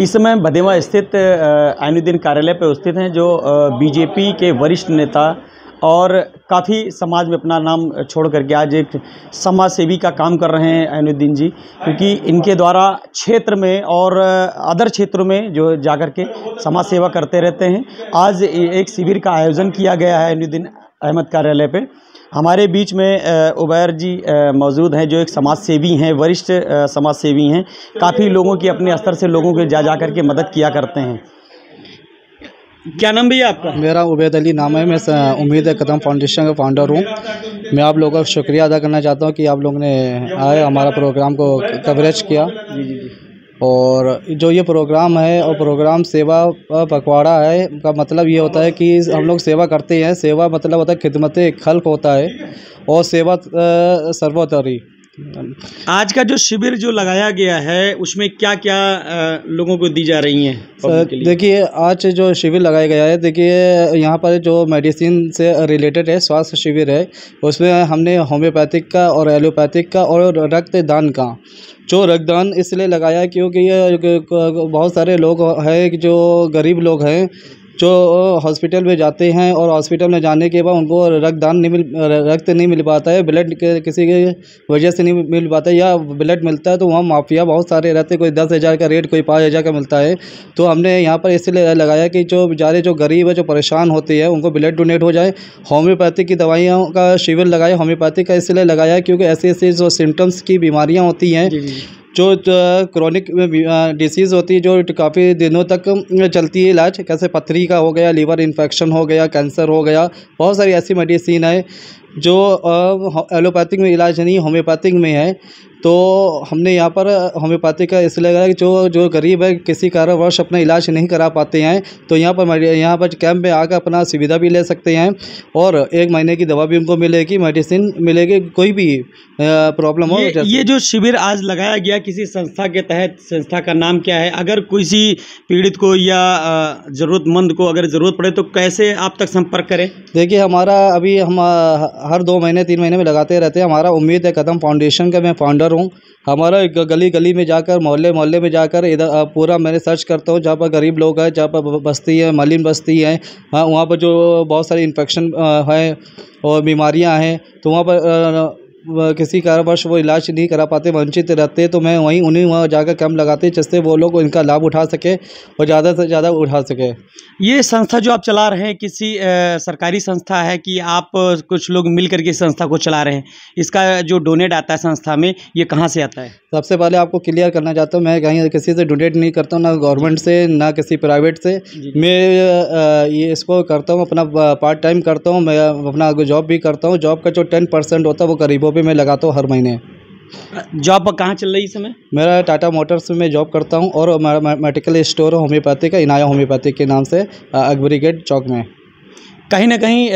इस समय भदेवा स्थित आइनुद्दीन कार्यालय पर उपस्थित हैं जो बीजेपी के वरिष्ठ नेता और काफ़ी समाज में अपना नाम छोड़ करके आज एक समाज सेवी का काम कर रहे हैं आइनुद्दीन जी, क्योंकि इनके द्वारा क्षेत्र में और अदर क्षेत्रों में जो जाकर के समाज सेवा करते रहते हैं। आज एक शिविर का आयोजन किया गया है आइनुद्दीन अहमद कार्यालय पे। हमारे बीच में उबैर जी मौजूद हैं जो एक समाज सेवी हैं, वरिष्ठ समाज सेवी हैं। काफ़ी लोगों की अपने स्तर से लोगों के जा कर के मदद किया करते हैं। क्या नाम भैया आपका? मेरा उबैद अली नाम है। मैं उम्मीद है कदम फाउंडेशन का फाउंडर हूँ। मैं आप लोगों का शुक्रिया अदा करना चाहता हूँ कि आप लोगों ने आए हमारा प्रोग्राम को कवरेज किया। जी। और जो ये प्रोग्राम है और प्रोग्राम सेवा पखवाड़ा है का मतलब ये होता है कि हम लोग सेवा करते हैं। सेवा मतलब होता है खिदमत खल्क होता है और सेवा सर्वोपरि। आज का जो शिविर जो लगाया गया है उसमें क्या क्या लोगों को दी जा रही हैं? देखिए, आज जो शिविर लगाया गया है, देखिए यहाँ पर जो मेडिसिन से रिलेटेड है, स्वास्थ्य शिविर है, उसमें हमने होम्योपैथिक का और एलोपैथिक का और रक्तदान का जो रक्तदान इसलिए लगाया क्योंकि ये बहुत सारे लोग हैं जो गरीब लोग हैं जो हॉस्पिटल में जाते हैं और हॉस्पिटल में जाने के बाद उनको रक्त नहीं मिल पाता है, ब्लड किसी की वजह से नहीं मिल पाता है, या ब्लड मिलता है तो वहाँ माफिया बहुत सारे रहते हैं। कोई 10,000 का रेट, कोई 5,000 का मिलता है। तो हमने यहाँ पर इसलिए लगाया कि जो बेचारे जो गरीब है, जो परेशान होते हैं, उनको ब्लड डोनेट हो जाए। होम्योपैथिक की दवाइयों का शिविर लगाया। होम्योपैथिक का इसलिए लगाया क्योंकि ऐसी जो सिम्टम्स की बीमारियाँ होती हैं, जो क्रॉनिक डिसीज़ होती है, जो काफ़ी दिनों तक चलती है इलाज, कैसे पथरी का हो गया, लीवर इन्फेक्शन हो गया, कैंसर हो गया, बहुत सारी ऐसी मेडिसिन है जो एलोपैथिक में इलाज नहीं, होम्योपैथिक में है। तो हमने यहाँ पर होम्योपैथिक का इसलिए लगा कि जो गरीब है, किसी कारणवश अपना इलाज नहीं करा पाते हैं, तो यहाँ पर कैंप में आकर अपना सुविधा भी ले सकते हैं और 1 महीने की दवा भी उनको मिलेगी, मेडिसिन मिलेगी, कोई भी प्रॉब्लम हो। ये जो शिविर आज लगाया गया किसी संस्था के तहत, संस्था का नाम क्या है? अगर किसी पीड़ित को या ज़रूरतमंद को अगर ज़रूरत पड़े तो कैसे आप तक संपर्क करें? देखिए, हमारा अभी हम हर 2 महीने 3 महीने में लगाते रहते हैं। हमारा उम्मीद है कदम फाउंडेशन का मैं फाउंडर हूँ। हमारा गली गली में जाकर, मोहल्ले मोहल्ले में जाकर इधर पूरा मैंने सर्च करता हूँ, जहाँ पर गरीब लोग हैं, जहाँ पर बस्ती है, मलिन बस्ती है, हाँ, वहाँ पर जो बहुत सारी इन्फेक्शन है और बीमारियाँ हैं, तो वहाँ पर किसी कारणवश वो इलाज नहीं करा पाते, वंचित रहते, तो मैं उन्हीं वहाँ जाकर कैंप लगाते जिससे वो लोग इनका लाभ उठा सके और ज़्यादा से ज़्यादा उठा सके। ये संस्था जो आप चला रहे हैं किसी सरकारी संस्था है कि आप कुछ लोग मिल करके संस्था को चला रहे हैं? इसका जो डोनेट आता है संस्था में, ये कहाँ से आता है? सबसे पहले आपको क्लियर करना चाहता हूँ, मैं कहीं किसी से डोनेट नहीं करता हूँ, ना गवर्नमेंट से, ना किसी प्राइवेट से। मैं ये इसको करता हूँ, अपना पार्ट टाइम करता हूँ। मैं अपना जॉब भी करता हूँ। जॉब का जो 10% होता है वो गरीबों पे मैं लगाता हूँ हर महीने। जॉब कहाँ चल रही है इस समय? मेरा टाटा मोटर्स में मैं जॉब करता हूँ और मेडिकल स्टोर होम्योपैथिक का, इनाया होम्योपैथिक के नाम से, अकबरी गेट चौक में। कहीं ना कहीं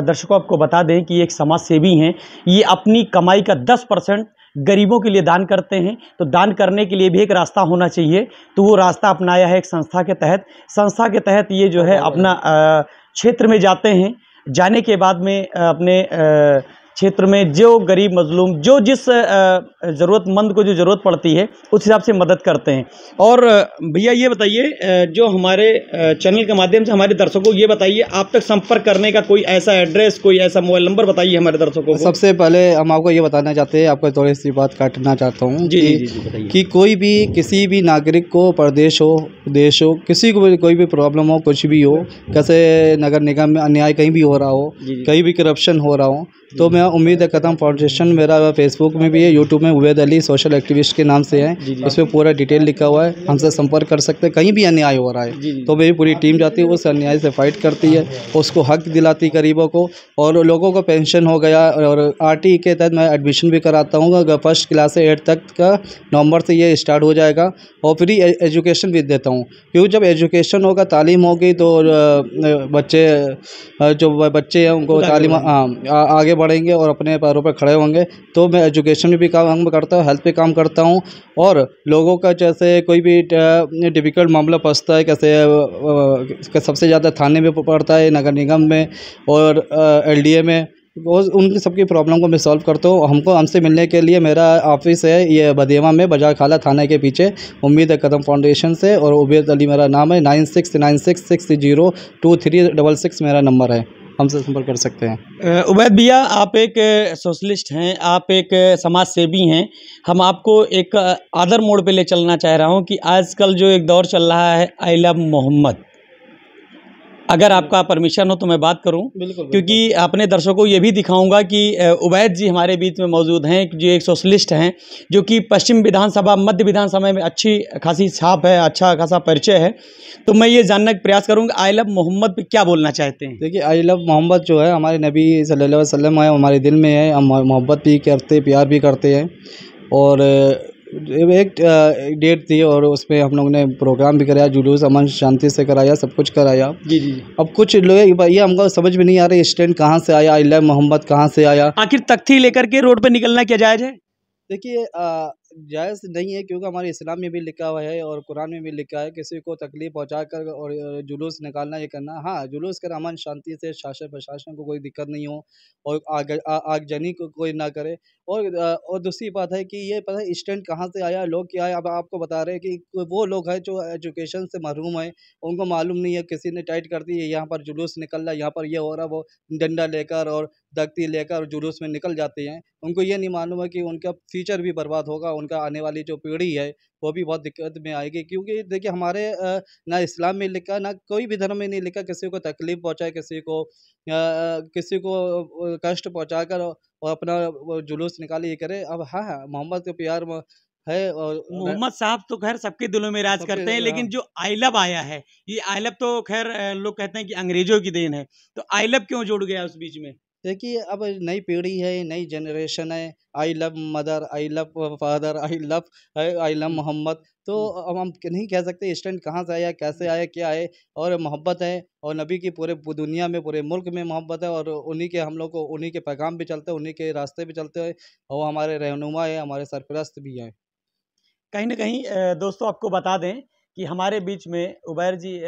दर्शकों आपको बता दें कि एक समाज सेवी हैं, ये अपनी कमाई का 10% गरीबों के लिए दान करते हैं। तो दान करने के लिए भी एक रास्ता होना चाहिए, तो वो रास्ता अपनाया है एक संस्था के तहत। संस्था के तहत ये जो है अपना क्षेत्र में जाते हैं, जाने के बाद में अपने क्षेत्र में जो गरीब मजलूम, जो जिस ज़रूरतमंद को जो ज़रूरत पड़ती है उस हिसाब से मदद करते हैं। और भैया ये बताइए, जो हमारे चैनल के माध्यम से हमारे दर्शकों को ये बताइए, आप तक संपर्क करने का कोई ऐसा एड्रेस, कोई ऐसा मोबाइल नंबर बताइए हमारे दर्शकों को। सबसे पहले हम आपको ये बताना चाहते हैं, आपको थोड़ी सी बात काटना चाहता हूँ कि कोई भी किसी भी नागरिक को, प्रदेश हो, देश हो, किसी को भी कोई भी प्रॉब्लम हो, कुछ भी हो, कैसे नगर निगम में अन्याय कहीं भी हो रहा हो, कहीं भी करप्शन हो रहा हो, तो मैं उम्मीद है कदम फाउंडेशन, मेरा फेसबुक में भी है, यूट्यूब में उबैद अली सोशल एक्टिविस्ट के नाम से है, इसमें पूरा डिटेल लिखा हुआ है, हमसे संपर्क कर सकते हैं। कहीं भी अन्याय हो रहा है तो मेरी पूरी टीम जाती है, उस अन्याय से फाइट करती है, उसको हक दिलाती गरीबों को। और लोगों को पेंशन हो गया, और आरटी के तहत मैं एडमिशन भी कराता हूँ। 1st क्लास से 8 तक का नवंबर से ये स्टार्ट हो जाएगा, और फ्री एजुकेशन भी देता हूँ, क्योंकि जब एजुकेशन होगा, तालीम होगी, तो बच्चे हैं उनको तालीम आगे बढ़ेंगे और अपने पैरों पर खड़े होंगे। तो मैं एजुकेशन में भी काम करता हूँ, हेल्थ पे काम करता हूँ, और लोगों का जैसे कोई भी डिफ़िकल्ट मामला फंसता है, कैसे सबसे ज़्यादा थाने में पड़ता है, नगर निगम में और LDA में, वो उनकी सबकी प्रॉब्लम को मैं सॉल्व करता हूँ। हमसे मिलने के लिए मेरा ऑफिस है ये बदेवा में, बाजार खाला थाने के पीछे, उम्मीद है कदम फाउंडेशन से, और उबैद अली मेरा नाम है। 9696602366 मेरा नंबर है, हमसे संपर्क कर सकते हैं। उबैद भैया, आप एक सोशलिस्ट हैं, आप एक समाज सेवी हैं। हम आपको एक अदर मोड पे ले चलना चाह रहा हूँ कि आजकल जो एक दौर चल रहा है आई लव मोहम्मद, अगर आपका परमिशन हो तो मैं बात करूं। बिल्कुल, क्योंकि अपने दर्शकों को ये भी दिखाऊंगा कि उबैद जी हमारे बीच में मौजूद हैं, जो एक सोशलिस्ट हैं, जो कि पश्चिम विधानसभा, मध्य विधानसभा में अच्छी खासी छाप है, अच्छा खासा परिचय है। तो मैं ये जानने का प्रयास करूंगा आई लव मोहम्मद पे क्या बोलना चाहते हैं। देखिए, आई लव मोहम्मद जो है हमारे नबी सल्लल्लाहु अलैहि वसल्लम है, हमारे दिल में है। हम मोहब्बत भी करते, प्यार भी करते हैं। और एक डेट थी और उसमें हम लोग ने प्रोग्राम भी कराया, जुलूस अमन शांति से कराया, सब कुछ कराया। जी जी। अब कुछ लोग ये हमको समझ में नहीं आ रहा स्टैंड कहाँ से आया, आई लव मोहम्मद कहाँ से आया। आखिर तख्ती लेकर के रोड पे निकलना क्या जायज़ है? देखिए, जायज़ नहीं है, क्योंकि हमारे इस्लाम में भी लिखा हुआ है और कुरान में भी लिखा है, किसी को तकलीफ़ पहुंचाकर और जुलूस निकालना, ये करना। हाँ, जुलूस कर अमन शांति से, शासन प्रशासन को कोई दिक्कत नहीं हो और आगजनी को कोई ना करे। और दूसरी बात है कि ये पता है स्टैंड कहाँ से आया, लोग क्या है, अब आपको बता रहे हैं कि वो लोग हैं जो एजुकेशन से महरूम है, उनको मालूम नहीं है, किसी ने टाइट कर दी है, यहाँ पर जुलूस निकल रहा है, यहाँ पर ये हो रहा है, वो डंडा लेकर और दगती लेकर जुलूस में निकल जाते हैं। उनको ये नहीं मालूम है कि उनका फ्यूचर भी बर्बाद होगा, उनका आने वाली जो पीढ़ी है वो भी बहुत दिक्कत में आएगी। क्योंकि देखिए, हमारे ना इस्लाम में लिखा, ना कोई भी धर्म में नहीं लिखा किसी को तकलीफ़ पहुँचाए, किसी को कष्ट पहुँचाकर और अपना वो जुलूस निकाले, ये करे। अब हाँ, हाँ, मोहम्मद का प्यार है और मोहम्मद साहब तो खैर सबके दिलों में राज करते हैं, लेकिन जो आई लव आया है, ये आई लव तो खैर लोग कहते हैं कि अंग्रेजों की देन है। तो आई लव क्यों जुड़ गया उस बीच में? देखिए, अब नई पीढ़ी है, नई जनरेशन है। I love mother, I love father, I love Mohammed. तो अब हम नहीं कह सकते स्टैंड कहाँ से आया, कैसे आया, क्या है। और मोहब्बत है, और नबी की पूरे दुनिया में, पूरे मुल्क में मोहब्बत है, और उन्हीं के हम लोग को उन्हीं के पैगाम भी चलते हैं, उन्हीं के रास्ते भी चलते हैं, और वो हमारे रहनुमा है, हमारे सरपरस्त भी हैं। कहीं न कहीं दोस्तों आपको बता दें कि हमारे बीच में उबैर जी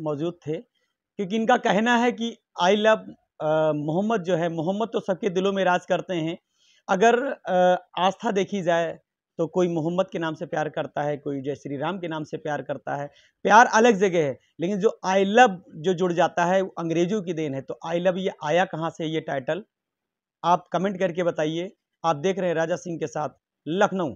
मौजूद थे, क्योंकि इनका कहना है कि आई लव मोहम्मद जो है, मोहम्मद तो सबके दिलों में राज करते हैं। अगर आस्था देखी जाए तो कोई मोहम्मद के नाम से प्यार करता है, कोई जय श्री राम के नाम से प्यार करता है। प्यार अलग जगह है, लेकिन जो आई लव जो जुड़ जाता है वो अंग्रेज़ों की देन है। तो आई लव ये आया कहाँ से ये टाइटल? आप कमेंट करके बताइए। आप देख रहे हैं राजा सिंह के साथ लखनऊ।